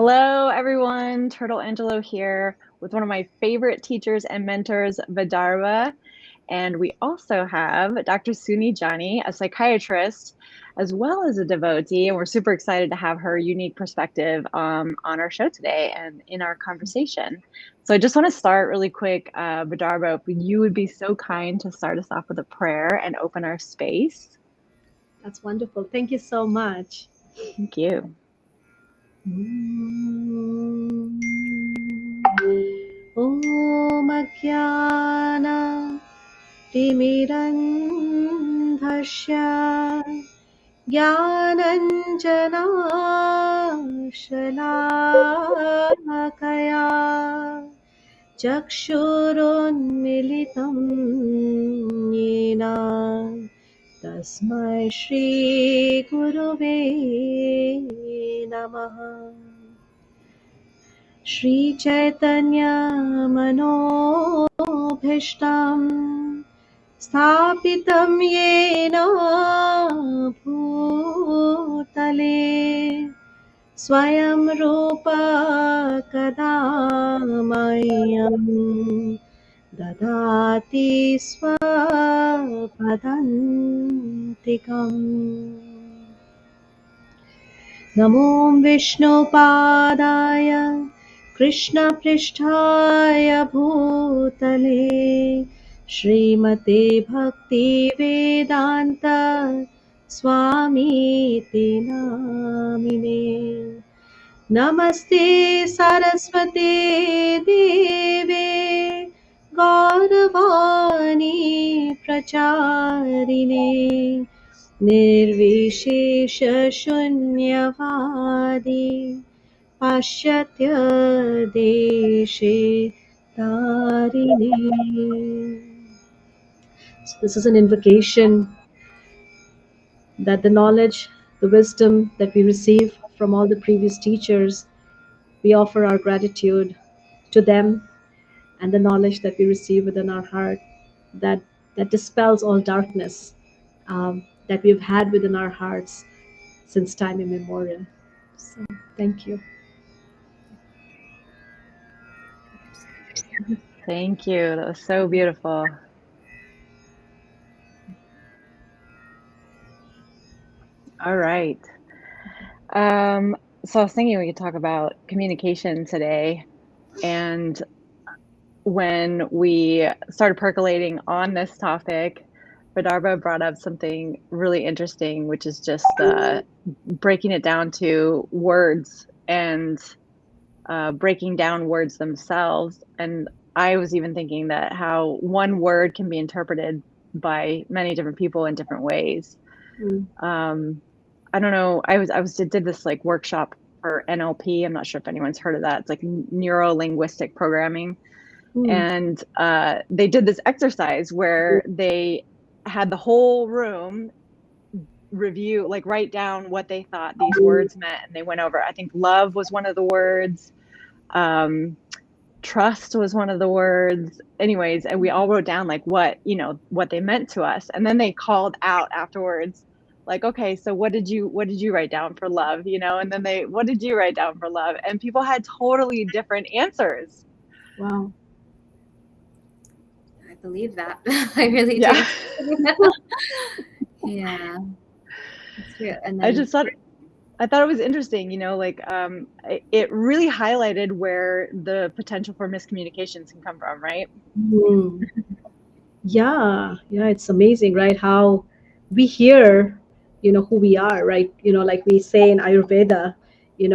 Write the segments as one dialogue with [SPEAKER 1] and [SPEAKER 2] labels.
[SPEAKER 1] Hello, everyone. Turtle Angelo here with one of my favorite teachers and mentors, Vidarbha. And we also have Dr. Suni Jani, a psychiatrist, as well as a devotee. And we're super excited to have her unique perspective on our show today and in our conversation. So I just want to start really quick, Vidarbha, if you would be so kind to start us off with a prayer and open our space.
[SPEAKER 2] That's wonderful. Thank you so much.
[SPEAKER 1] Thank you.
[SPEAKER 2] Om Ajnana Timirandhasya Jnananjana Shalakaya Chakshurunmilitam Yena Tasmai Shri Gurave Namaha. Shri Chaitanya Manobhishtam Sthapitam Yena Bhutale Swayam Rupa Kadamayam Dadati Swapadantikam. Namo Vishnu Padaya Krishna Pristhaya Bhutale Srimate Bhakti Vedanta Swami Te Namine. Namaste Saraswate Deve Gauravani Pracharine Nirvishesha Shunyavadi Pashyatya Deshe Tarine. So this is an invocation that the knowledge, the wisdom that we receive from all the previous teachers, we offer our gratitude to them, and the knowledge that we receive within our heart that dispels all darkness that we've had within our hearts since time immemorial. So thank you.
[SPEAKER 1] Thank you. That was so beautiful. All right. So I was thinking we could talk about communication today. And when we started percolating on this topic, Vidarbha brought up something really interesting, which is just breaking it down to words and breaking down words themselves. And I was even thinking that how one word can be interpreted by many different people in different ways. I don't know. I did this like workshop for NLP. I'm not sure if anyone's heard of that. It's like neuro-linguistic programming. And they did this exercise where they had the whole room review, like write down what they thought these words meant. And they went over, I think love was one of the words. Trust was one of the words. Anyways, and we all wrote down like what they meant to us. And then they called out afterwards, like, okay, so what did you write down for love? And then what did you write down for love? And people had totally different answers.
[SPEAKER 2] Wow.
[SPEAKER 3] I believe that. I really do. Yeah. That's true. And then,
[SPEAKER 1] I thought it was interesting, it really highlighted where the potential for miscommunications can come from, right?
[SPEAKER 2] Yeah, it's amazing, right? How we hear, who we are, right? Like we say in Ayurveda, we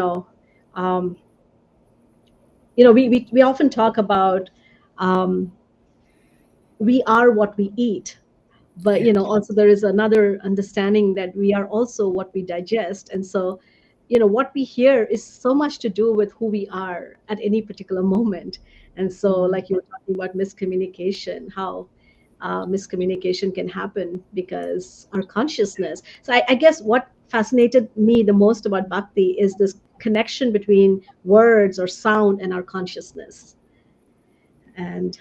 [SPEAKER 2] often talk about we are what we eat. But, also there is another understanding that we are also what we digest. And so, what we hear is so much to do with who we are at any particular moment. And so, like you were talking about miscommunication, how miscommunication can happen because our consciousness. So I guess what fascinated me the most about Bhakti is this connection between words or sound and our consciousness. And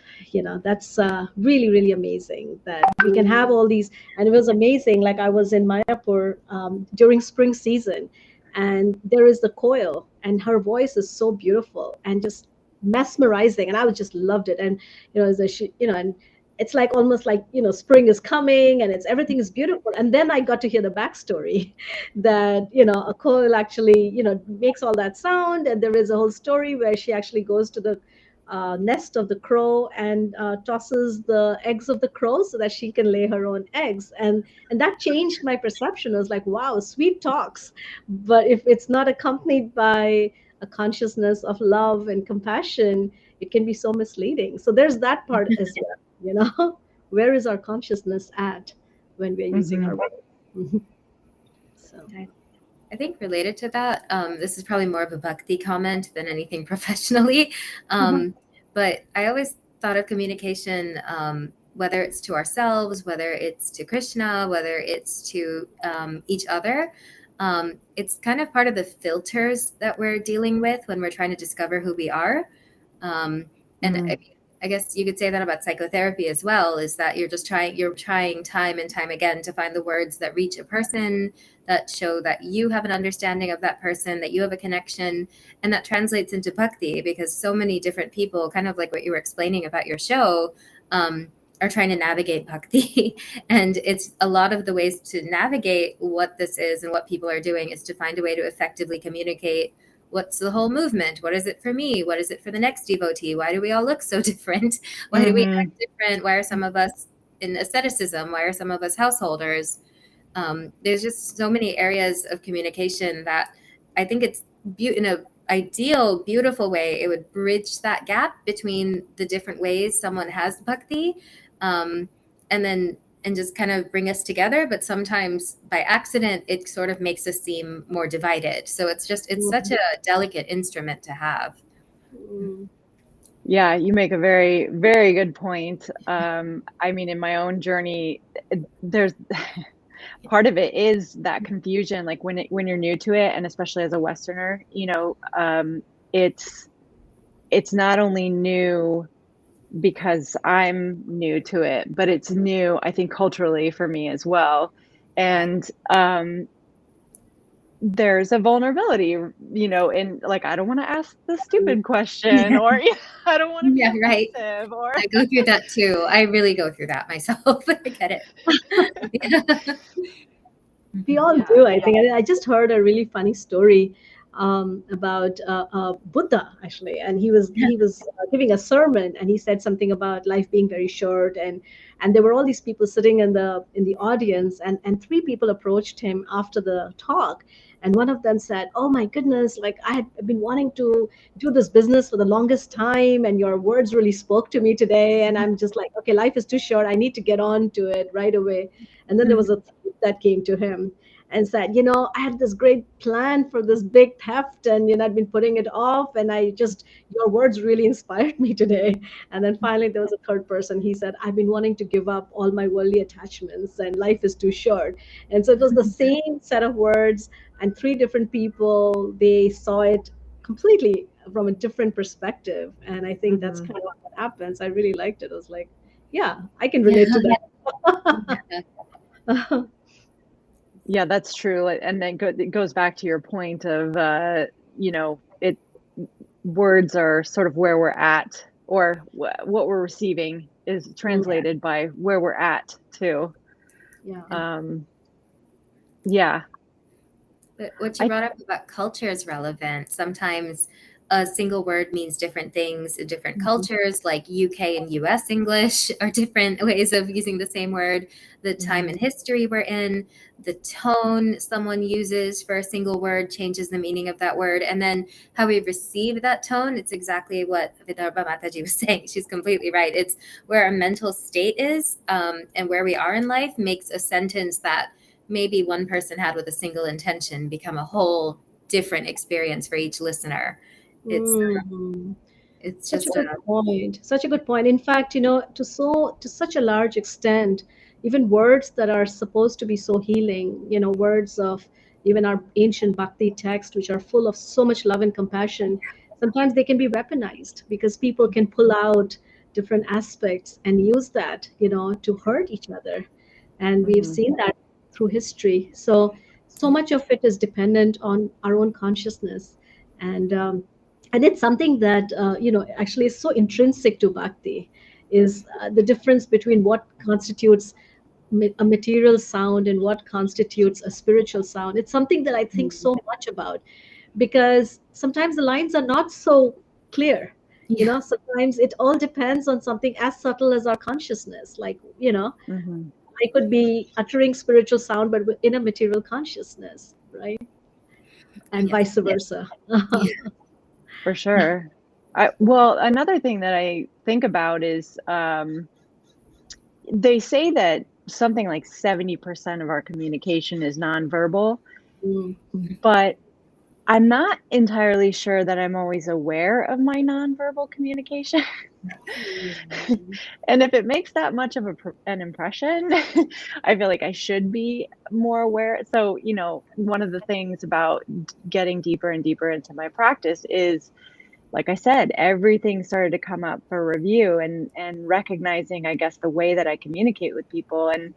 [SPEAKER 2] that's really, really amazing that we can have all these. And it was amazing, like I was in Mayapur during spring season, and there is the koil, and her voice is so beautiful and just mesmerizing, and I was just loved it. And and it's like almost like spring is coming and it's everything is beautiful. And then I got to hear the backstory that a coil actually makes all that sound, and there is a whole story where she actually goes to the nest of the crow and tosses the eggs of the crow so that she can lay her own eggs. And that changed my perception. I was like, wow, sweet talks, but if it's not accompanied by a consciousness of love and compassion, it can be so misleading. So there's that part as well. Where is our consciousness at when we're using our words? So
[SPEAKER 3] I think related to that, this is probably more of a Bhakti comment than anything professionally. But I always thought of communication, whether it's to ourselves, whether it's to Krishna, whether it's to each other. It's kind of part of the filters that we're dealing with when we're trying to discover who we are. And I guess you could say that about psychotherapy as well, is that you're trying time and time again to find the words that reach a person, that show that you have an understanding of that person, that you have a connection, and that translates into bhakti, because so many different people, kind of like what you were explaining about your show, are trying to navigate bhakti. And it's a lot of the ways to navigate what this is and what people are doing is to find a way to effectively communicate what's the whole movement? What is it for me? What is it for the next devotee? Why do we all look so different? Why do we act different? Why are some of us in asceticism? Why are some of us householders? There's just so many areas of communication that I think it's in an ideal, beautiful way, it would bridge that gap between the different ways someone has bhakti, and just kind of bring us together. But sometimes by accident, it sort of makes us seem more divided. So it's such a delicate instrument to have.
[SPEAKER 1] Yeah, you make a very, very good point. I mean, in my own journey, there's part of it is that confusion, like when you're new to it, and especially as a Westerner, it's not only new because I'm new to it, but it's new, I think, culturally for me as well. And there's a vulnerability, in like, I don't want to ask the stupid question, or I don't want to be offensive, or
[SPEAKER 3] I go through that too. I really go through that myself. I get it.
[SPEAKER 2] We all do, I think. I just heard a really funny story about Buddha, actually, and he was giving a sermon, and he said something about life being very short, and there were all these people sitting in the audience, and three people approached him after the talk, and one of them said, "Oh my goodness, like I had been wanting to do this business for the longest time, and your words really spoke to me today, and I'm just like, okay, life is too short. I need to get on to it right away." And then there was a thief that came to him and said, I had this great plan for this big theft, and I'd been putting it off, and your words really inspired me today. And then finally there was a third person. He said, "I've been wanting to give up all my worldly attachments, and life is too short." And so it was the same set of words, and three different people, they saw it completely from a different perspective. And I think that's kind of what happens. I really liked it. I was like, yeah, I can relate to that.
[SPEAKER 1] Yeah, that's true. And then it goes back to your point of, words are sort of where we're at, or what we're receiving is translated by where we're at too. Yeah.
[SPEAKER 3] But what you brought up about culture is relevant. Sometimes a single word means different things in different cultures, like UK and US English are different ways of using the same word. The time and history we're in, the tone someone uses for a single word changes the meaning of that word. And then how we receive that tone, it's exactly what Vidarbha Mataji was saying. She's completely right. It's where our mental state is, and where we are in life makes a sentence that maybe one person had with a single intention become a whole different experience for each listener. It's
[SPEAKER 2] such
[SPEAKER 3] just
[SPEAKER 2] a good point. Such a good point. In fact, to such a large extent, even words that are supposed to be so healing, words of even our ancient Bhakti text, which are full of so much love and compassion, sometimes they can be weaponized because people can pull out different aspects and use that, to hurt each other. And we've seen that through history. So much of it is dependent on our own consciousness. And it's something that actually is so intrinsic to bhakti, is the difference between what constitutes a material sound and what constitutes a spiritual sound. It's something that I think so much about, because sometimes the lines are not so clear. Sometimes it all depends on something as subtle as our consciousness. Like,
[SPEAKER 1] Mm-hmm.
[SPEAKER 2] I could be uttering spiritual sound, but in a material consciousness, right? And
[SPEAKER 3] Yeah.
[SPEAKER 2] vice versa.
[SPEAKER 1] For sure. Well, another thing that I think about is they say that something like 70% of our communication is nonverbal,
[SPEAKER 2] Mm.
[SPEAKER 1] but I'm not entirely sure that I'm always aware of my nonverbal communication. And if it makes that much of an impression, I feel like I should be more aware. So, one of the things about getting deeper and deeper into my practice is, like I said, everything started to come up for review, and recognizing, I guess, the way that I communicate with people, and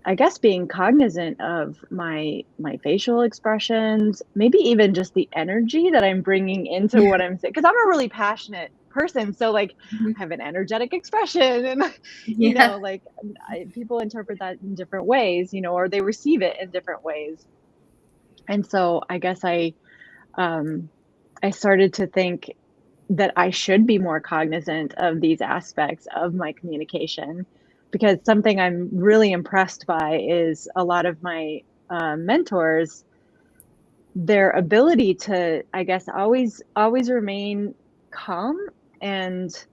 [SPEAKER 1] I guess being cognizant of my facial expressions, maybe even just the energy that I'm bringing into what I'm saying, because I'm a really passionate person. So like
[SPEAKER 3] Mhm.
[SPEAKER 1] I have an energetic expression, and
[SPEAKER 3] Yeah.
[SPEAKER 1] like people interpret that in different ways, or they receive it in different ways. And so I guess I started to think that I should be more cognizant of these aspects of my communication, because something I'm really impressed by is a lot of my mentors, their ability to, I guess, always remain calm and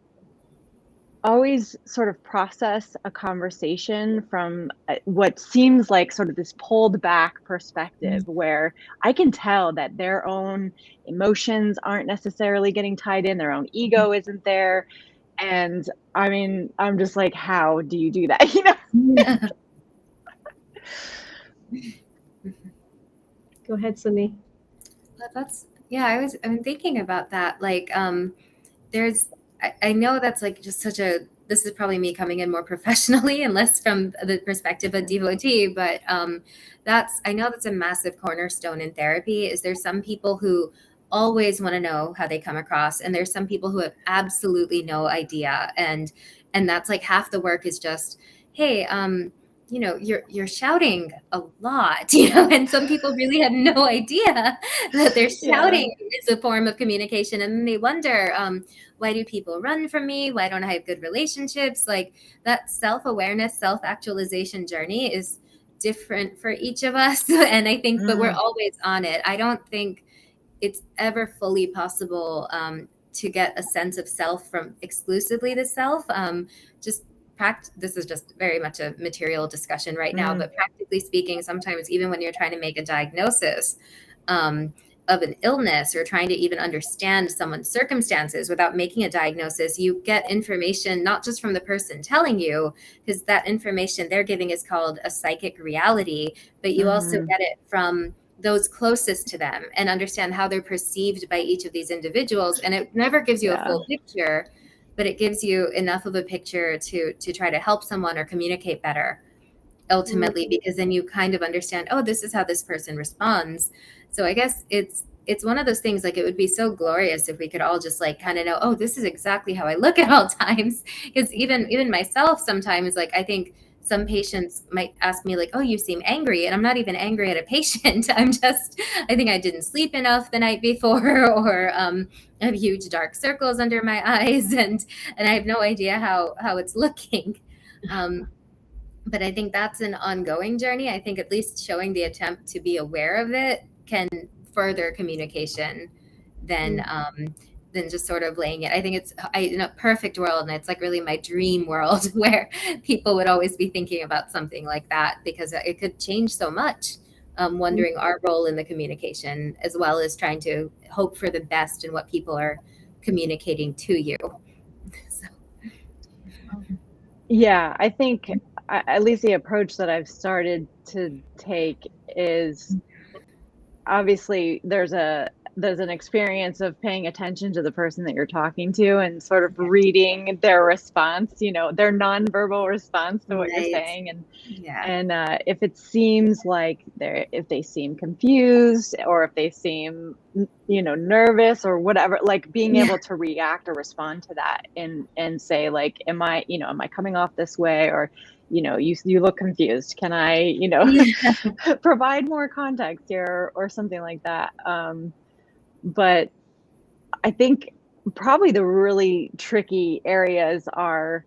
[SPEAKER 1] always sort of process a conversation from what seems like sort of this pulled back perspective, where I can tell that their own emotions aren't necessarily getting tied in, their own ego isn't there. And I mean, I'm just like, how do you do that?
[SPEAKER 2] Go ahead, Suni.
[SPEAKER 3] I'm thinking about that. Like, I know that's like just this is probably me coming in more professionally and less from the perspective of devotee, but I know that's a massive cornerstone in therapy. Is there's some people who always want to know how they come across, and there's some people who have absolutely no idea, and that's like half the work is just, hey, you're shouting a lot, and some people really have no idea that they're shouting is a form of communication, and then they wonder, why do people run from me? Why don't I have good relationships? Like, that self-awareness, self-actualization journey is different for each of us. And I think, but we're always on it. I don't think it's ever fully possible to get a sense of self from exclusively the self. This is just very much a material discussion right now, but practically speaking, sometimes even when you're trying to make a diagnosis of an illness, or trying to even understand someone's circumstances without making a diagnosis, you get information not just from the person telling you, because that information they're giving is called a psychic reality, but you also get it from those closest to them, and understand how they're perceived by each of these individuals. And it never gives you a full picture, but it gives you enough of a picture to try to help someone or communicate better ultimately, because then you kind of understand, oh, this is how this person responds. So I guess it's one of those things, like, it would be so glorious if we could all just like kind of know, oh, this is exactly how I look at all times. Because even myself sometimes, like, I think some patients might ask me like, oh, you seem angry, and I'm not even angry at a patient. I think I didn't sleep enough the night before, or I have huge dark circles under my eyes, and I have no idea how it's looking. But I think that's an ongoing journey. I think at least showing the attempt to be aware of it can further communication than just sort of laying it. I think it's in a perfect world, and it's like really my dream world, where people would always be thinking about something like that, because it could change so much. Wondering our role in the communication, as well as trying to hope for the best in what people are communicating to you. So.
[SPEAKER 1] Yeah, I think at least the approach that I've started to take is, obviously there's a there's an experience of paying attention to the person that you're talking to and sort of reading their response, their nonverbal response to what you're
[SPEAKER 3] Right.
[SPEAKER 1] saying.
[SPEAKER 3] Yeah.
[SPEAKER 1] And if it seems like if they seem confused or if they seem, nervous or whatever, like being able to react or respond to that and say like, am I coming off this way? Or, you look confused. Can I, provide more context here or something like that? But I think probably the really tricky areas are,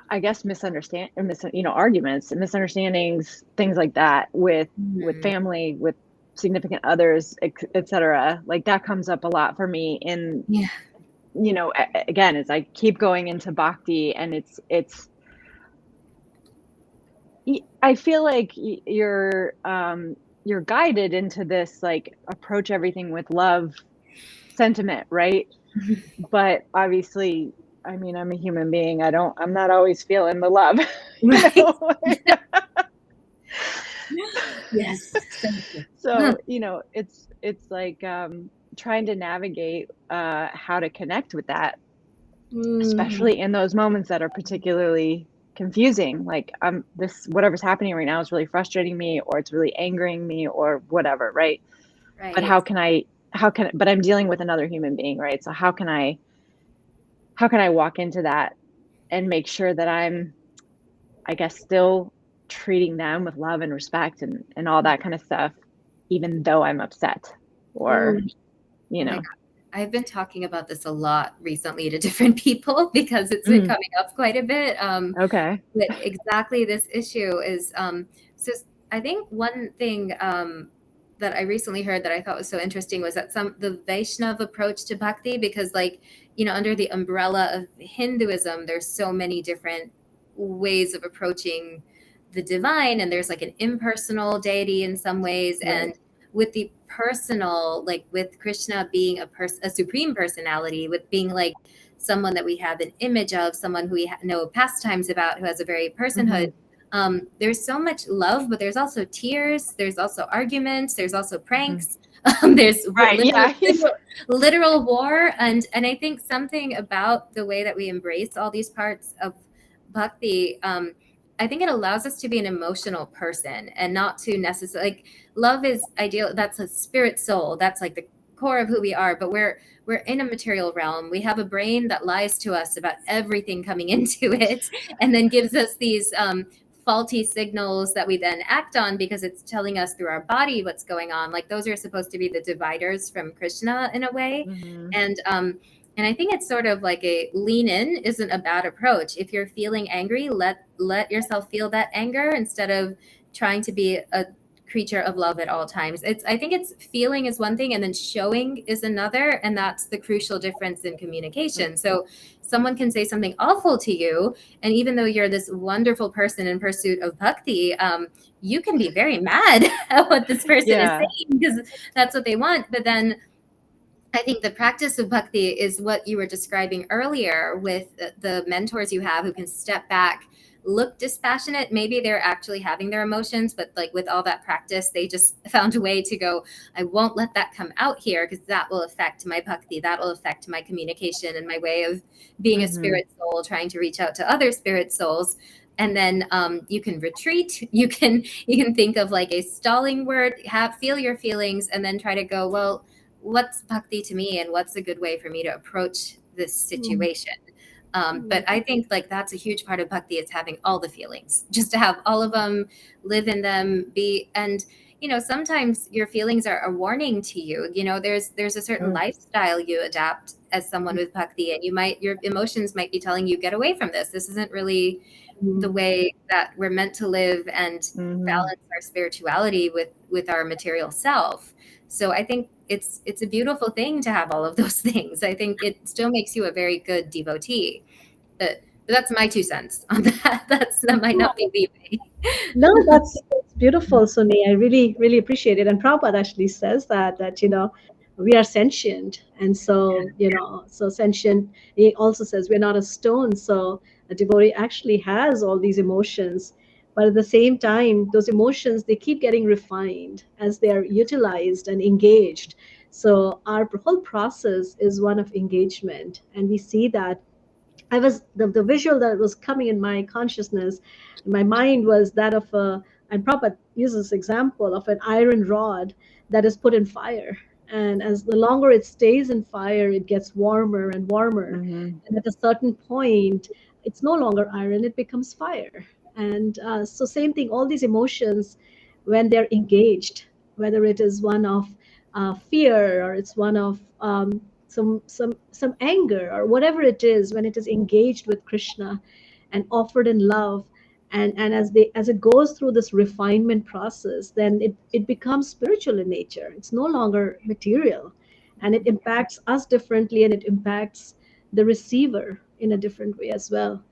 [SPEAKER 1] I guess, arguments and misunderstandings, things like that with family, with significant others, etc. Like that comes up a lot for me in, again, as I keep going into Bhakti, and I feel like you're guided into this, like, approach everything with love sentiment, right? But obviously, I mean, I'm a human being. I'm not always feeling the love.
[SPEAKER 3] Right. Yes.
[SPEAKER 1] So, it's like trying to navigate how to connect with that, especially in those moments that are particularly confusing. Like, whatever's happening right now is really frustrating me, or it's really angering me, or whatever, right?
[SPEAKER 3] Right.
[SPEAKER 1] But but I'm dealing with another human being, right? So how can I walk into that and make sure that I'm, I guess, still treating them with love and respect and all that kind of stuff, even though I'm upset, or,
[SPEAKER 3] I've been talking about this a lot recently to different people because it's been coming up quite a bit.
[SPEAKER 1] Okay.
[SPEAKER 3] But exactly this issue is, so I think one thing that I recently heard that I thought was so interesting was that the Vaishnav approach to Bhakti, because like, under the umbrella of Hinduism, there's so many different ways of approaching the divine, and there's like an impersonal deity in some ways. Right. And with the personal, like with Krishna being a supreme personality, with being like someone that we have an image of, someone who we know pastimes about, who has a very personhood. There's so much love, but there's also tears. There's also arguments. There's also pranks. There's literal war. And I think something about the way that we embrace all these parts of Bhakti, I think it allows us to be an emotional person and not to necessarily, like, love is ideal. That's a spirit soul. That's like the core of who we are, but we're in a material realm. We have a brain that lies to us about everything coming into it, and then gives us these faulty signals that we then act on because it's telling us through our body what's going on. Like, those are supposed to be the dividers from Krishna in a way. And I think it's sort of like a lean in isn't a bad approach. If you're feeling angry, let yourself feel that anger instead of trying to be a creature of love at all times. I think it's feeling is one thing and then showing is another. And that's the crucial difference in communication. So someone can say something awful to you, and even though you're this wonderful person in pursuit of Bhakti, you can be very mad at what this person is saying because that's what they want. But then I think the practice of Bhakti is what you were describing earlier with the mentors you have who can step back, look dispassionate. Maybe they're actually having their emotions, but like with all that practice, they just found a way to go, I won't let that come out here because that will affect my Bhakti. That will affect my communication and my way of being a spirit soul, trying to reach out to other spirit souls. And then you can retreat. You can think of like a stalling word, feel your feelings, and then try to go, well, what's Bhakti to me and what's a good way for me to approach this situation? But I think like that's a huge part of Bhakti is having all the feelings, just to have all of them, live in them, and sometimes your feelings are a warning to you. There's a certain lifestyle you adapt as someone with Bhakti, and your emotions might be telling you, get away from this. This isn't really the way that we're meant to live and balance our spirituality with our material self. So I think it's a beautiful thing to have all of those things. I think it still makes you a very good devotee. But that's my 2 cents on that. That might not be the way.
[SPEAKER 2] No, that's beautiful, Suni. I really, really appreciate it. And Prabhupada actually says that we are sentient. And so, so sentient, he also says we're not a stone. So a devotee actually has all these emotions. But at the same time, those emotions, they keep getting refined as they are utilized and engaged. So our whole process is one of engagement. And we see that I was the visual that was coming in my consciousness, in my mind, was that of and Prabhupada uses this example of an iron rod that is put in fire. And as the longer it stays in fire, it gets warmer and warmer.
[SPEAKER 1] Mm-hmm.
[SPEAKER 2] And at a certain point, it's no longer iron, it becomes fire. And so same thing, all these emotions, when they're engaged, whether it is one of fear, or it's one of some anger, or whatever it is, when it is engaged with Krishna and offered in love, and as it goes through this refinement process, then it becomes spiritual in nature. It's no longer material, and it impacts us differently, and it impacts the receiver in a different way as well.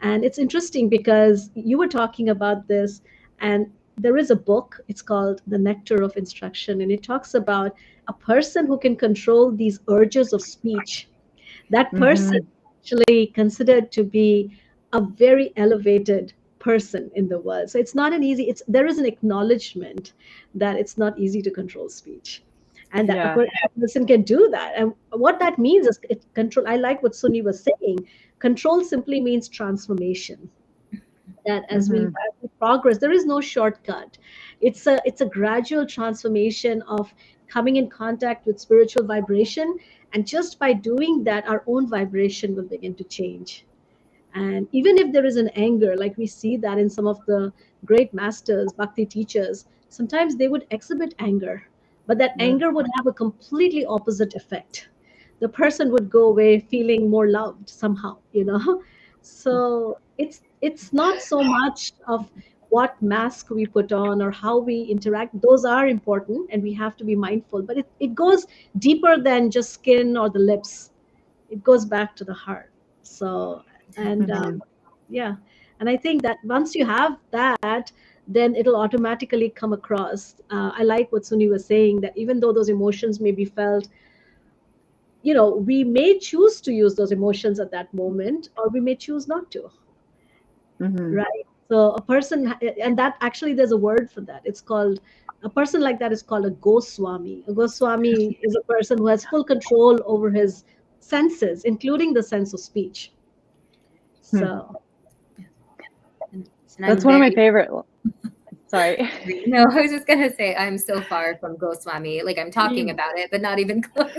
[SPEAKER 2] And it's interesting because you were talking about this, and there is a book, it's called The Nectar of Instruction, and it talks about a person who can control these urges of speech. That person actually considered to be a very elevated person in the world. So it's not an easy, there is an acknowledgement that it's not easy to control speech, and that
[SPEAKER 1] Yeah.
[SPEAKER 2] a person can do that. And what that means is it control. I like what Suni was saying. Control simply means transformation. That as we progress, there is no shortcut. It's a gradual transformation of coming in contact with spiritual vibration, and just by doing that, our own vibration will begin to change. And even if there is an anger, like we see that in some of the great masters, Bhakti teachers, sometimes they would exhibit anger, but that anger would have a completely opposite effect. The person would go away feeling more loved somehow. So it's not so much of what mask we put on or how we interact. Those are important and we have to be mindful, but it goes deeper than just skin or the lips. It goes back to the heart. So, and yeah, and I think that once you have that, then it'll automatically come across. I like what Suni was saying, that even though those emotions may be felt, we may choose to use those emotions at that moment, or we may choose not to. Right? So a person, and that actually there's a word for that. It's called, a person like that is called a Goswami. A Goswami is a person who has full control over his senses, including the sense of speech. So
[SPEAKER 1] that's one of my favorite. Sorry.
[SPEAKER 3] No, I was just gonna say I'm so far from Goswami. Like I'm talking about it, but not even close.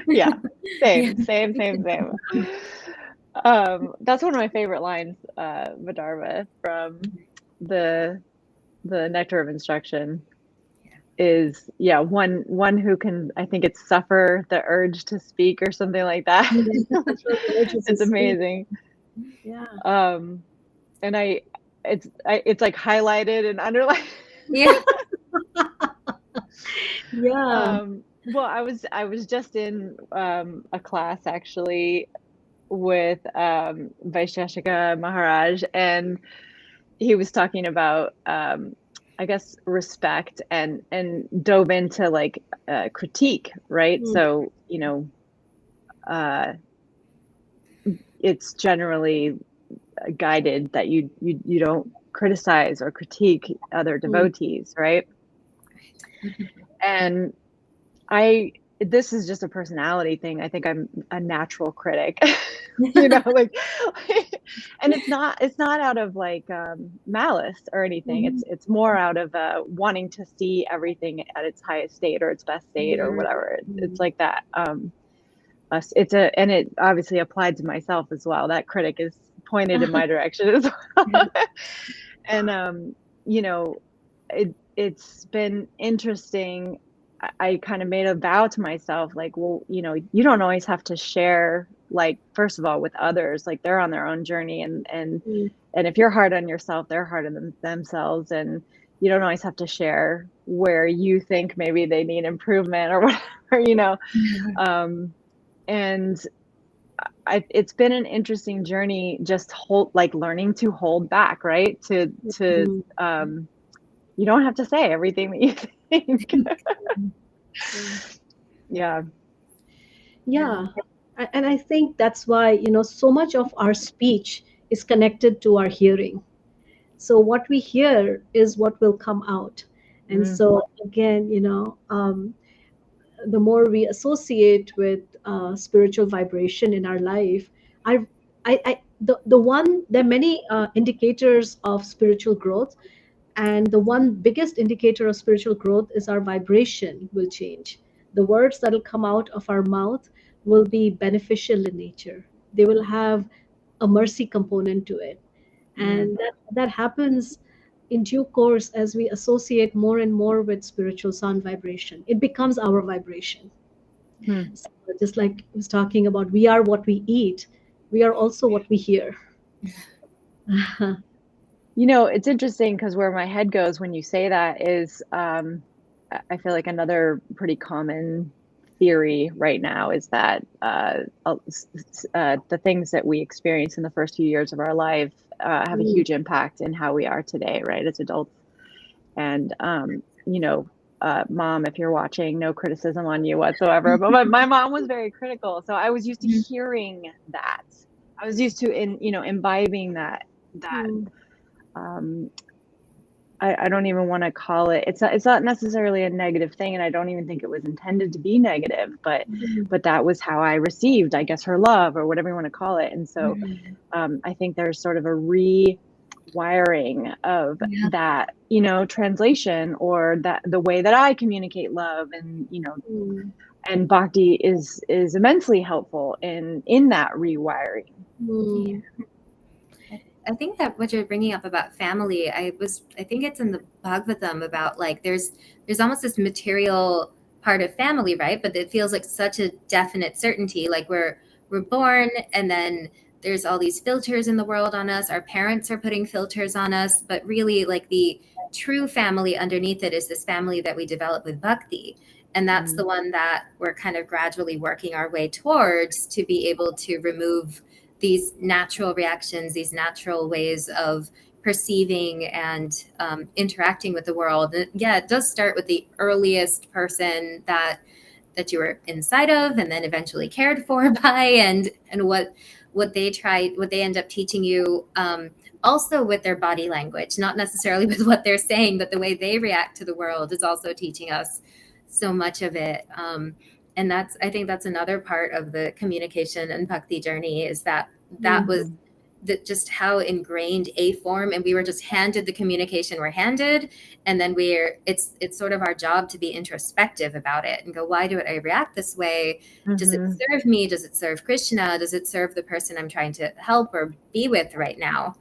[SPEAKER 1] Yeah, same. That's one of my favorite lines, Vidarbha, from the Nectar of Instruction. Is one who can, I think it's suffer the urge to speak or something like that. It's amazing.
[SPEAKER 2] Yeah.
[SPEAKER 1] And it's like highlighted and underlined.
[SPEAKER 3] Yeah.
[SPEAKER 2] Yeah.
[SPEAKER 1] Well, I was just in a class actually with Vaisheshika Maharaj, and he was talking about I guess respect and dove into like critique, right? So it's generally guided that you don't criticize or critique other devotees, right? And this is just a personality thing. I think I'm a natural critic, like, and it's not out of like malice or anything. It's more out of wanting to see everything at its highest state or its best state or whatever. It's like that. And it obviously applied to myself as well. That critic is pointed in my direction as well. And it's been interesting. I kind of made a vow to myself, like, well, you don't always have to share, like, first of all, with others, like they're on their own journey, and if you're hard on yourself, they're hard on themselves, and you don't always have to share where you think maybe they need improvement or whatever, and it's been an interesting journey, just learning to hold back, right? To you don't have to say everything that you think. Yeah.
[SPEAKER 2] And I think that's why so much of our speech is connected to our hearing. So what we hear is what will come out. And so again, the more we associate with spiritual vibration in our life, there are many indicators of spiritual growth, and the one biggest indicator of spiritual growth is our vibration will change. The words that will come out of our mouth will be beneficial in nature. They will have a mercy component to it, and that happens in due course as we associate more and more with spiritual sound vibration. It becomes our vibration. So just like I was talking about, we are what we eat, we are also what we hear.
[SPEAKER 1] It's interesting because where my head goes when you say that is, I feel like another pretty common theory right now is that the things that we experience in the first few years of our life have a huge impact in how we are today, right, as adults. And, Mom, if you're watching, no criticism on you whatsoever, but my mom was very critical. So I was used to hearing that. I was used to, imbibing that. I don't even want to call it. It's not necessarily a negative thing, and I don't even think it was intended to be negative. But that was how I received, I guess, her love or whatever you want to call it. And so, I think there's sort of a rewiring of that, translation, or that the way that I communicate love, and and Bhakti is immensely helpful in that rewiring.
[SPEAKER 3] I think that what you're bringing up about family, I think it's in the Bhagavatam about like there's almost this material part of family, right? But it feels like such a definite certainty. Like we're born, and then there's all these filters in the world on us. Our parents are putting filters on us, but really like the true family underneath it is this family that we develop with Bhakti. And that's the one that we're kind of gradually working our way towards, to be able to remove these natural reactions, these natural ways of perceiving and interacting with the world. And yeah, it does start with the earliest person that you were inside of, and then eventually cared for by, and what they end up teaching you, also with their body language, not necessarily with what they're saying, but the way they react to the world is also teaching us so much of it. And I think that's another part of the communication and Bhakti journey, is that was just how ingrained a form, and we were just handed the communication we're handed, and then it's sort of our job to be introspective about it and go, why do I react this way? Does it serve me? Does it serve Krishna? Does it serve the person I'm trying to help or be with right now?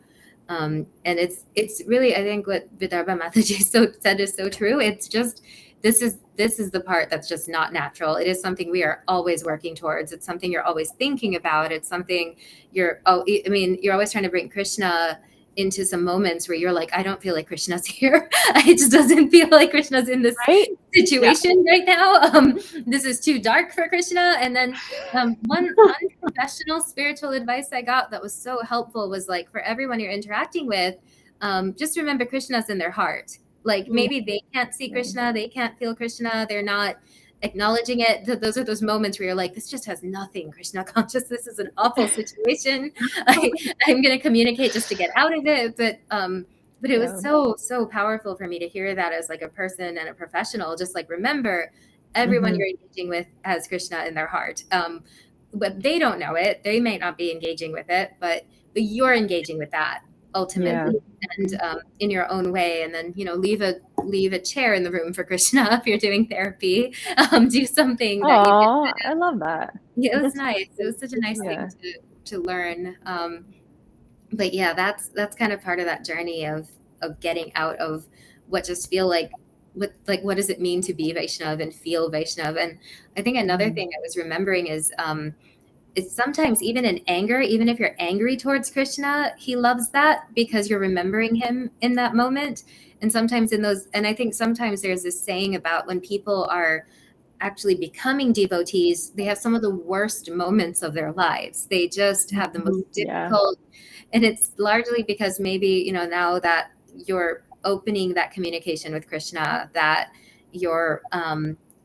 [SPEAKER 3] And it's really, I think what Vidarbha Mataji said is so true. It's just, this is the part that's just not natural. It is something we are always working towards. It's something you're always thinking about. It's something you're always trying to bring Krishna into some moments where you're like, I don't feel like Krishna's here. It just doesn't feel like Krishna's in this situation right now. This is too dark for Krishna. And then one unprofessional spiritual advice I got that was so helpful was like, for everyone you're interacting with, just remember Krishna's in their heart. Like maybe they can't see Krishna, they can't feel Krishna, they're not acknowledging it. Those are those moments where you're like, this just has nothing Krishna conscious. This is an awful situation. I'm going to communicate just to get out of it. But it was so powerful for me to hear that as like a person and a professional. Just like, remember, everyone you're engaging with has Krishna in their heart. But they don't know it. They may not be engaging with it, but you're engaging with that ultimately, and in your own way. And then leave a chair in the room for Krishna if you're doing therapy. Do something that
[SPEAKER 1] I love that.
[SPEAKER 3] Yeah, it was nice. It was such a nice thing to learn. But yeah, that's kind of part of that journey of getting out of what just feel like what does it mean to be Vaishnav and feel Vaishnav. And I think another thing I was remembering is it's sometimes even in anger, even if you're angry towards Krishna, he loves that because you're remembering him in that moment. And sometimes and I think sometimes there's this saying about when people are actually becoming devotees, they have some of the worst moments of their lives. They just have the most difficult. And it's largely because maybe, now that you're opening that communication with Krishna, that you're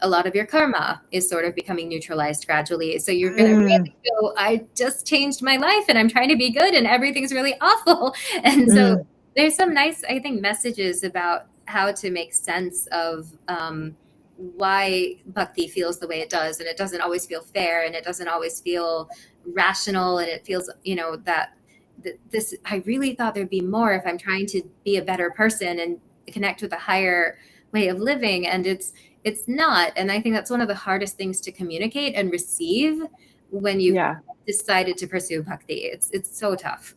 [SPEAKER 3] a lot of your karma is sort of becoming neutralized gradually. So you're going to really go, I just changed my life and I'm trying to be good and everything's really awful. And so there's some nice, I think, messages about how to make sense of why Bhakti feels the way it does. And it doesn't always feel fair, and it doesn't always feel rational. And it feels, that this, I really thought there'd be more if I'm trying to be a better person and connect with a higher way of living. And it's not. And I think that's one of the hardest things to communicate and receive when you've decided to pursue Bhakti. It's so tough.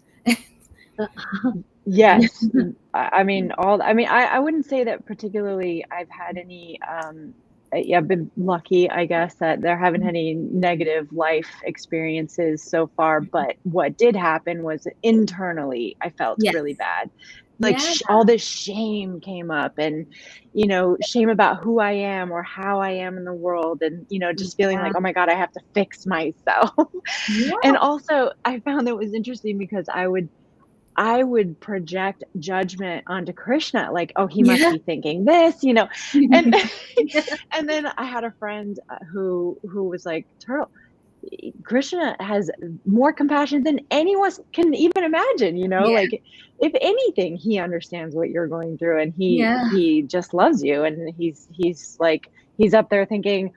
[SPEAKER 1] Yes. I wouldn't say that particularly I've had any, I've been lucky, I guess, that there haven't had any negative life experiences so far. But what did happen was internally, I felt really bad. Like all this shame came up, and, shame about who I am or how I am in the world. And, just feeling like, oh my God, I have to fix myself. And also I found that it was interesting because I would project judgment onto Krishna, like, oh, he must be thinking this, and and then I had a friend who was like, Turtle, Krishna has more compassion than anyone can even imagine, like, if anything, he understands what you're going through, and he just loves you, and he's like, he's up there thinking,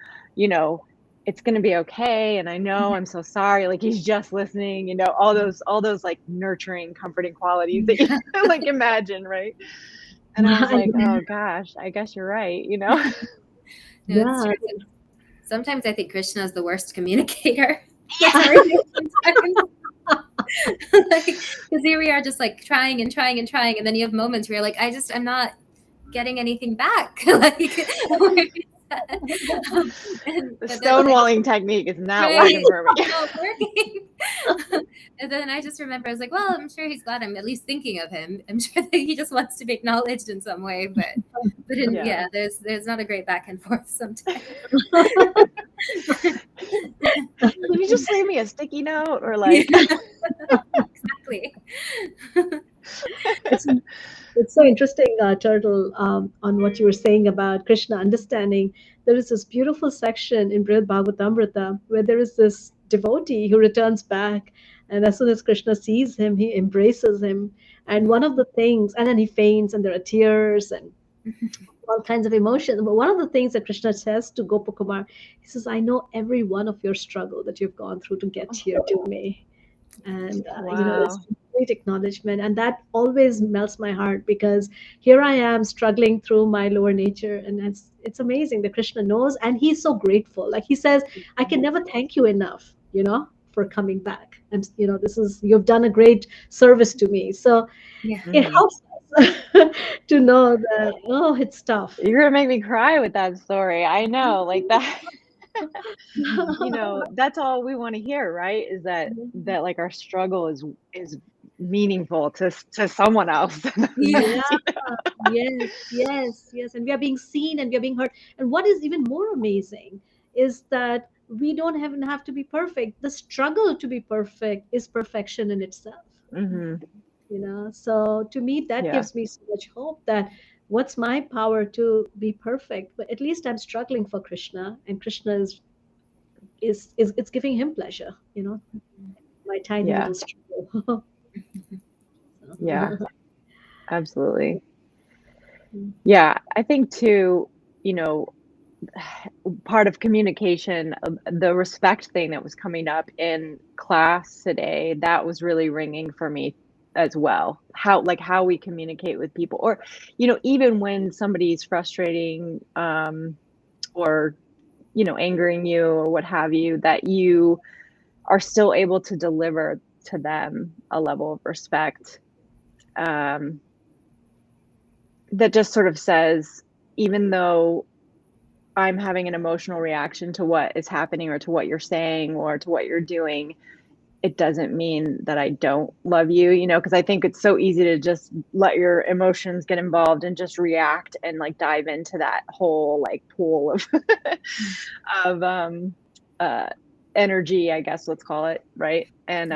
[SPEAKER 1] it's going to be okay. And I know, I'm so sorry. Like, he's just listening, all those like nurturing, comforting qualities that you like imagine. Right. And I was like, oh gosh, I guess you're right.
[SPEAKER 3] Sometimes I think Krishna is the worst communicator. Because here we are just like trying and trying and trying. And then you have moments where you're like, I'm not getting anything back.
[SPEAKER 1] The stonewalling technique is not working for me.
[SPEAKER 3] And then I just remember, I was like, well, I'm sure he's glad I'm at least thinking of him. I'm sure that he just wants to be acknowledged in some way, but there's not a great back and forth sometimes.
[SPEAKER 1] Can you just leave me a sticky note or like?
[SPEAKER 3] Exactly.
[SPEAKER 2] It's so interesting, Turtle, on what you were saying about Krishna understanding. There is this beautiful section in Brihad Bhagavatamrita where there is this devotee who returns back, and as soon as Krishna sees him, he embraces him. And one of the things, and then he faints, and there are tears and all kinds of emotions. But one of the things that Krishna says to Gopakumar, he says, I know every one of your struggle that you've gone through to get here to me. And it's great acknowledgement, and that always melts my heart, because here I am struggling through my lower nature, and it's amazing that Krishna knows, and he's so grateful. Like he says, I can never thank you enough, for coming back, and you've done a great service to me. So it helps us to know that, it's tough.
[SPEAKER 1] You're gonna make me cry with that story. I know, like that. That's all we want to hear, right? Is that like our struggle is meaningful to someone else.
[SPEAKER 2] Yes, and we are being seen, and we are being heard. And what is even more amazing is that we don't even have to be perfect. The struggle to be perfect is perfection in itself. So to me, that gives me so much hope that what's my power to be perfect, but at least I'm struggling for Krishna, and Krishna is it's giving him pleasure, my tiny little struggle.
[SPEAKER 1] Yeah, absolutely. Yeah, I think too, part of communication, the respect thing that was coming up in class today, that was really ringing for me as well. How we communicate with people, or, even when somebody's frustrating, or, angering you or what have you, that you are still able to deliver to them a level of respect, that just sort of says, even though I'm having an emotional reaction to what is happening or to what you're saying or to what you're doing, it doesn't mean that I don't love you, because I think it's so easy to just let your emotions get involved and just react and like dive into that whole like pool of of energy, I guess, let's call it, right? And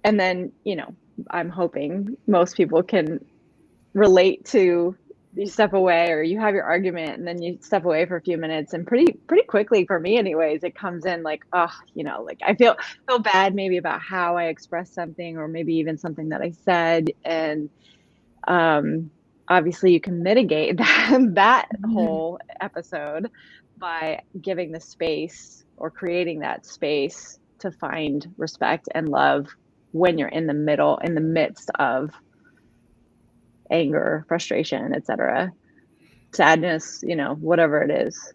[SPEAKER 1] then, I'm hoping most people can relate to you step away, or you have your argument and then you step away for a few minutes, and pretty quickly, for me anyways, it comes in like, oh, like I feel bad maybe about how I expressed something, or maybe even something that I said. And obviously you can mitigate that whole episode by giving the space, or creating that space, to find respect and love when you're in the midst of anger, frustration, etc., sadness, whatever it is.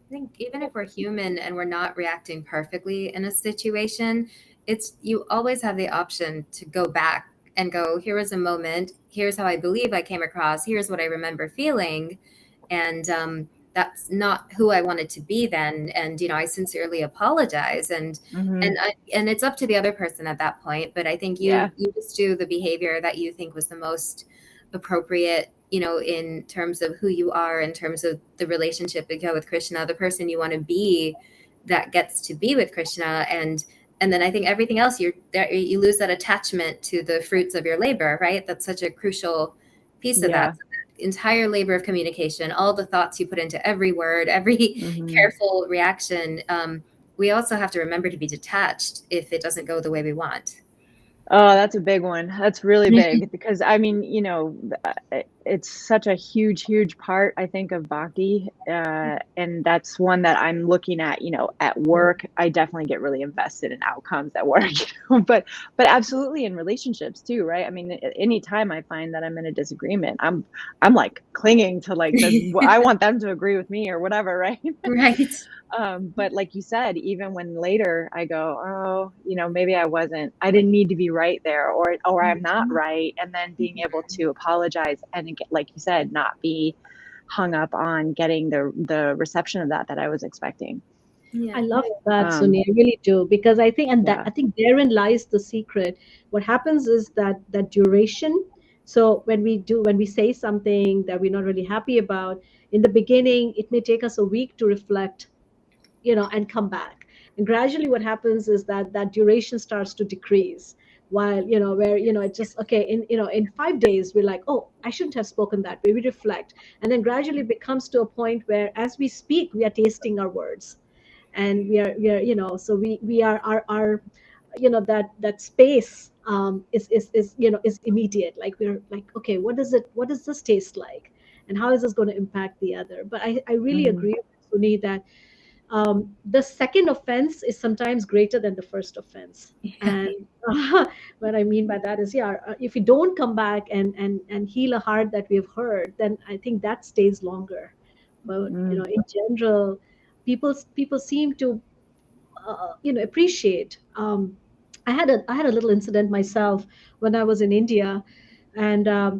[SPEAKER 3] I think even if we're human and we're not reacting perfectly in a situation, you always have the option to go back and go, here was a moment, here's how I believe I came across, here's what I remember feeling, and that's not who I wanted to be then, and I sincerely apologize, and and it's up to the other person at that point. But I think you just do the behavior that you think was the most appropriate, in terms of who you are, in terms of the relationship you have with Krishna, the person you want to be that gets to be with Krishna. And then I think everything else, you lose that attachment to the fruits of your labor, right? That's such a crucial piece of that. So that entire labor of communication, all the thoughts you put into every word, every careful reaction. We also have to remember to be detached if it doesn't go the way we want.
[SPEAKER 1] Oh, that's a big one. That's really big, because I mean, it's such a huge part, I think, of Bhakti. And that's one that I'm looking at, at work. I definitely get really invested in outcomes at work, but absolutely in relationships too, right? I mean, anytime I find that I'm in a disagreement, I'm like clinging to like, I want them to agree with me or whatever, right?
[SPEAKER 3] Right.
[SPEAKER 1] But like you said, even when later I go, oh, maybe I didn't need to be right there, or I'm not right. And then being able to apologize and, like you said, not be hung up on getting the reception of that I was expecting.
[SPEAKER 2] I love that, Suni. I really do, because I think, I think therein lies the secret. What happens is that duration. So when we say something that we're not really happy about, in the beginning, it may take us a week to reflect, and come back. And gradually what happens is that duration starts to decrease, while, where, it just, okay, in 5 days, we're like, oh, I shouldn't have spoken that way. We reflect. And then gradually it becomes to a point where, as we speak, we are tasting our words. And we are, so we are our that space is immediate. Like, we're like, okay, what does this taste like? And how is this going to impact the other? But I really agree with Suni that the second offense is sometimes greater than the first offense. And what I mean by that is, if you don't come back and heal a heart that we have hurt, then I think that stays longer. But in general, people seem to appreciate. I had a little incident myself when I was in India. And I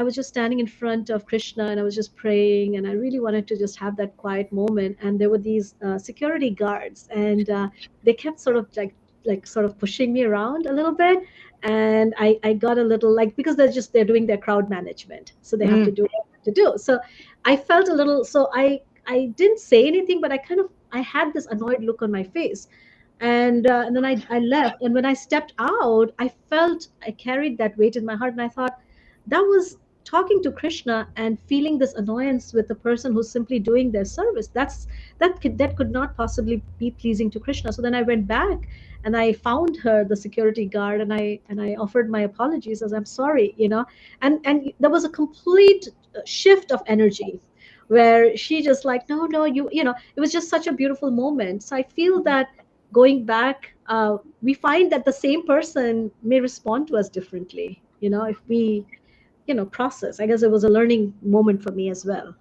[SPEAKER 2] was just standing in front of Krishna, and I was just praying, and I really wanted to just have that quiet moment. And there were these security guards, and they kept sort of sort of pushing me around a little bit. And I got a little, like, because they're doing their crowd management, so they have to do what they have to do. So I felt a little, so I didn't say anything, but I had this annoyed look on my face. And then I left. And when I stepped out, I felt I carried that weight in my heart. And I thought, that was talking to Krishna and feeling this annoyance with the person who's simply doing their service. That could not possibly be pleasing to Krishna. So then I went back and I found her, the security guard, and I offered my apologies, as I'm sorry, and there was a complete shift of energy, where she just like, no, it was just such a beautiful moment. So I feel that going back, we find that the same person may respond to us differently, if we, process. I guess it was a learning moment for me as well.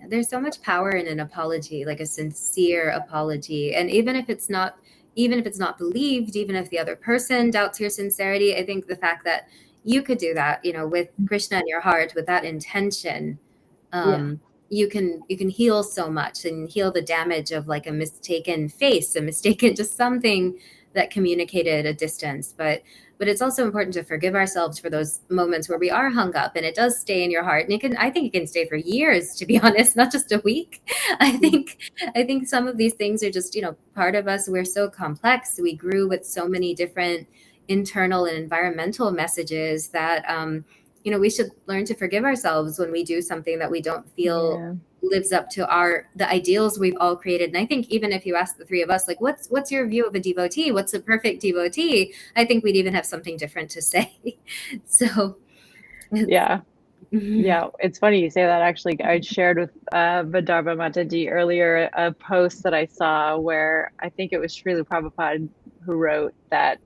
[SPEAKER 3] There's so much power in an apology, like a sincere apology. And even if it's not believed, even if the other person doubts your sincerity, I think the fact that you could do that, with Krishna in your heart, with that intention, you can heal so much, and heal the damage of like a mistaken face, a mistaken just something that communicated a distance. But it's also important to forgive ourselves for those moments where we are hung up and it does stay in your heart. And I think it can stay for years, to be honest, not just a week. I think some of these things are just, part of us. We're so complex. We grew with so many different internal and environmental messages that we should learn to forgive ourselves when we do something that we don't feel lives up to the ideals we've all created. And I think even if you ask the three of us, like, what's your view of a devotee? What's a perfect devotee? I think we'd even have something different to say. So
[SPEAKER 1] yeah. It's funny you say that. Actually, I shared with Vidarbha Mataji earlier a post that I saw where I think it was Srila Prabhupada who wrote that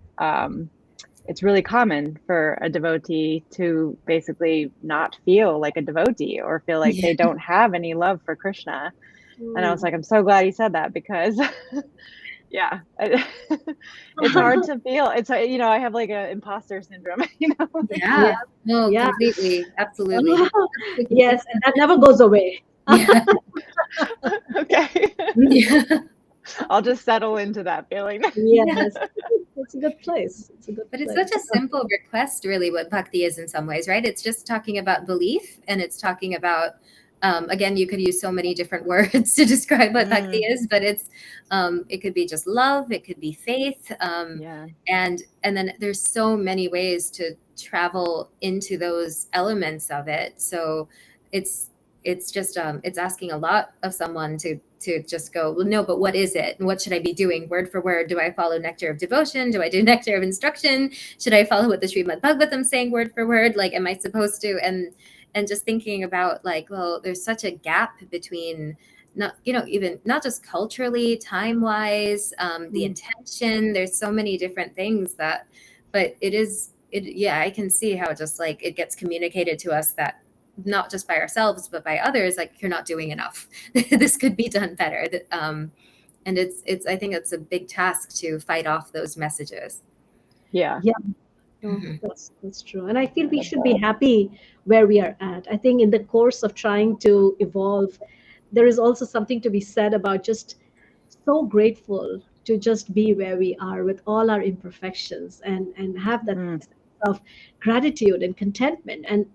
[SPEAKER 1] it's really common for a devotee to basically not feel like a devotee or feel like they don't have any love for Krishna. And I was like, I'm so glad he said that, because it's hard to feel. It's, I have like a imposter syndrome,
[SPEAKER 3] No, completely. Absolutely.
[SPEAKER 2] Yes. And that never goes away.
[SPEAKER 1] Okay. I'll just settle into that feeling.
[SPEAKER 2] Yes. It's a good place.
[SPEAKER 3] But it's such a simple request, really, what Bhakti is in some ways, right? It's just talking about belief, and it's talking about, again, you could use so many different words to describe what Bhakti is, but it could be just love, it could be faith, and then there's so many ways to travel into those elements of it. So it's just it's asking a lot of someone to just go, well, no, but what is it? And what should I be doing word for word? Do I follow nectar of devotion? Do I do nectar of instruction? Should I follow what the Srimad Bhagavatam saying word for word? Like, am I supposed to? And just thinking about, like, well, there's such a gap between even not just culturally, time wise, the intention. There's so many different things but I can see how just like it gets communicated to us that not just by ourselves, but by others, like, you're not doing enough. This could be done better. And I think it's a big task to fight off those messages.
[SPEAKER 2] Yeah. No, that's true. And I feel we should be happy where we are at. I think in the course of trying to evolve, there is also something to be said about just so grateful to just be where we are with all our imperfections and have that sense of gratitude and contentment. And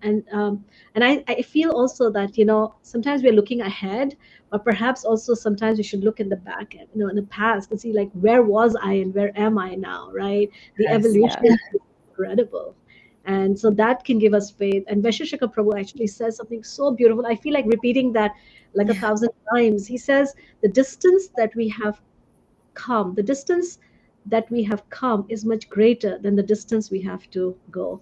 [SPEAKER 2] I feel also that, sometimes we're looking ahead, but perhaps also sometimes we should look in the back, in the past, and see, like, where was I and where am I now, right? The evolution is incredible. And so that can give us faith. And Vaisheshika Prabhu actually says something so beautiful. I feel like repeating that like 1,000 times. He says, the distance that we have come is much greater than the distance we have to go.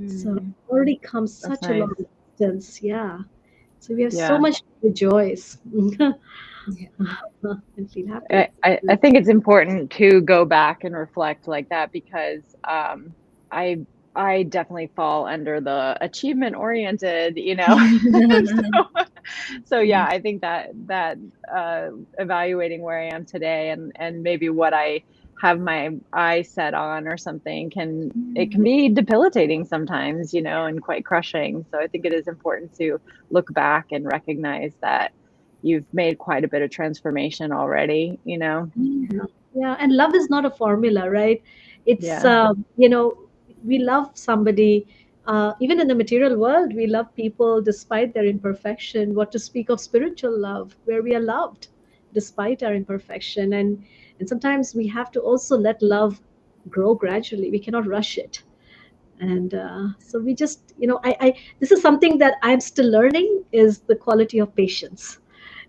[SPEAKER 2] So we've already come such a long distance. So we have so much to rejoice. And feel happy.
[SPEAKER 1] I think it's important to go back and reflect like that, because I definitely fall under the achievement oriented, so I think that evaluating where I am today and maybe what I have my eye set on or something can be debilitating sometimes, and quite crushing. So I think it is important to look back and recognize that you've made quite a bit of transformation already,
[SPEAKER 2] Yeah, and love is not a formula, right? It's we love somebody, even in the material world, we love people despite their imperfection. What to speak of spiritual love, where we are loved despite our imperfection. And sometimes we have to also let love grow gradually. We cannot rush it. And so we just, this is something that I'm still learning, is the quality of patience.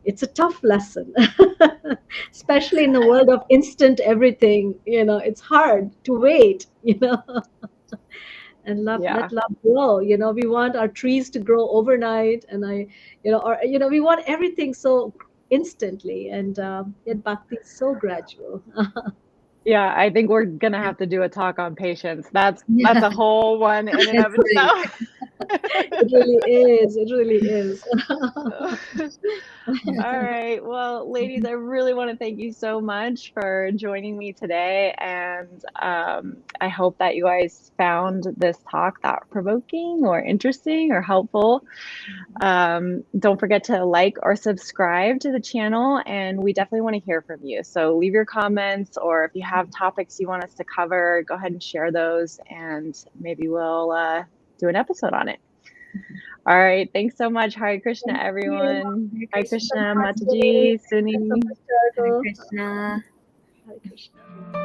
[SPEAKER 2] It's a tough lesson, especially in the world of instant everything. It's hard to wait, and let love grow. We want our trees to grow overnight, and we want everything so instantly, and yet Bhakti is so gradual.
[SPEAKER 1] Yeah, I think we're gonna have to do a talk on patience. That's a whole one in and of itself.
[SPEAKER 2] It really is.
[SPEAKER 1] All right. Well, ladies, I really want to thank you so much for joining me today. And I hope that you guys found this talk thought-provoking or interesting or helpful. Don't forget to like or subscribe to the channel, and we definitely want to hear from you. So leave your comments, or if you have topics you want us to cover, go ahead and share those, and maybe we'll do an episode on it. All right. Thanks so much. Hare Krishna, everyone. Hare Krishna, Mataji, Suni.
[SPEAKER 3] Hare Krishna.
[SPEAKER 2] Hare Krishna.